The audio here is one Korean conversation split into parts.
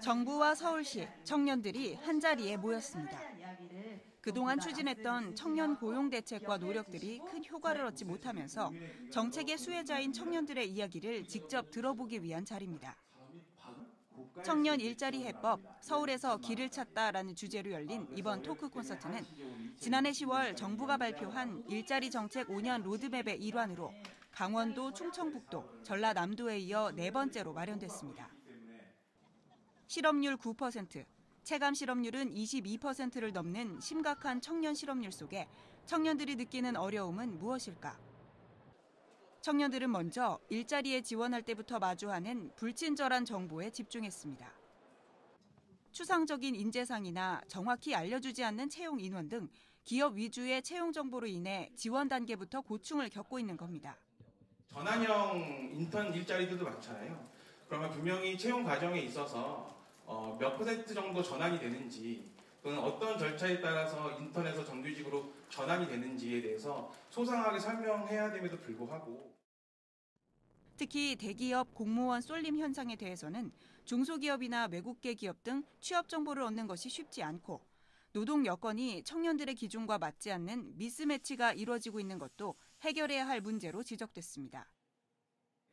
정부와 서울시, 청년들이 한자리에 모였습니다. 그동안 추진했던 청년 고용 대책과 노력들이 큰 효과를 얻지 못하면서 정책의 수혜자인 청년들의 이야기를 직접 들어보기 위한 자리입니다. 청년 일자리 해법, 서울에서 길을 찾다라는 주제로 열린 이번 토크 콘서트는 지난해 10월 정부가 발표한 일자리 정책 5년 로드맵의 일환으로 강원도, 충청북도, 전라남도에 이어 네 번째로 마련됐습니다. 실업률 9%, 체감 실업률은 22%를 넘는 심각한 청년 실업률 속에 청년들이 느끼는 어려움은 무엇일까? 청년들은 먼저 일자리에 지원할 때부터 마주하는 불친절한 정보에 집중했습니다. 추상적인 인재상이나 정확히 알려주지 않는 채용 인원 등 기업 위주의 채용 정보로 인해 지원 단계부터 고충을 겪고 있는 겁니다. 전환형 인턴 일자리들도 많잖아요. 그러면 분명히 채용 과정에 있어서 몇 퍼센트 정도 전환이 되는지 또는 어떤 절차에 따라서 인턴에서 정규직으로 전환이 되는지에 대해서 소상하게 설명해야 됨에도 불구하고 특히 대기업 공무원 쏠림 현상에 대해서는 중소기업이나 외국계 기업 등 취업 정보를 얻는 것이 쉽지 않고 노동 여건이 청년들의 기준과 맞지 않는 미스매치가 이루어지고 있는 것도 해결해야 할 문제로 지적됐습니다.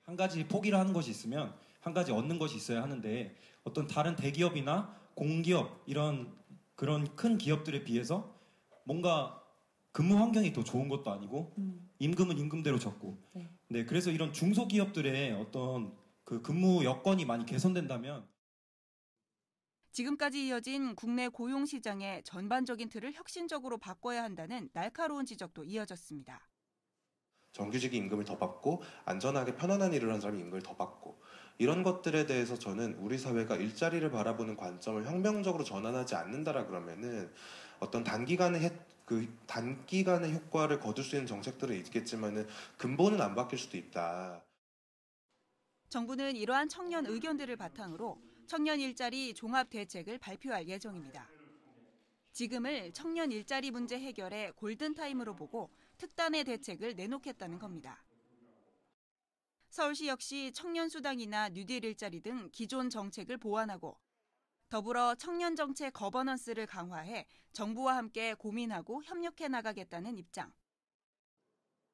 한 가지 포기를 하는 것이 있으면 한 가지 얻는 것이 있어야 하는데 어떤 다른 대기업이나 공기업 그런 큰 기업들에 비해서 뭔가 근무 환경이 더 좋은 것도 아니고 임금은 임금대로 적고 네, 그래서 이런 중소기업들의 어떤 그 근무 여건이 많이 개선된다면 지금까지 이어진 국내 고용시장의 전반적인 틀을 혁신적으로 바꿔야 한다는 날카로운 지적도 이어졌습니다. 정규직이 임금을 더 받고 안전하게 편안한 일을 하는 사람이 임금을 더 받고 이런 것들에 대해서 저는 우리 사회가 일자리를 바라보는 관점을 혁명적으로 전환하지 않는다라 그러면은 어떤 단기간의 효과를 거둘 수 있는 정책들은 있겠지만은 근본은 안 바뀔 수도 있다. 정부는 이러한 청년 의견들을 바탕으로 청년 일자리 종합 대책을 발표할 예정입니다. 지금을 청년 일자리 문제 해결의 골든타임으로 보고 특단의 대책을 내놓겠다는 겁니다. 서울시 역시 청년 수당이나 뉴딜 일자리 등 기존 정책을 보완하고 더불어 청년 정책 거버넌스를 강화해 정부와 함께 고민하고 협력해 나가겠다는 입장.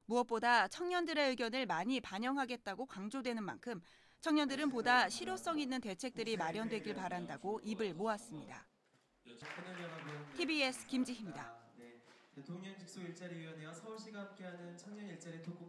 무엇보다 청년들의 의견을 많이 반영하겠다고 강조되는 만큼 청년들은 보다 실효성 있는 대책들이 마련되길 바란다고 입을 모았습니다. TBS 김지희입니다. 대통령 직속 일자리위원회와 서울시가 함께하는 청년 일자리 토크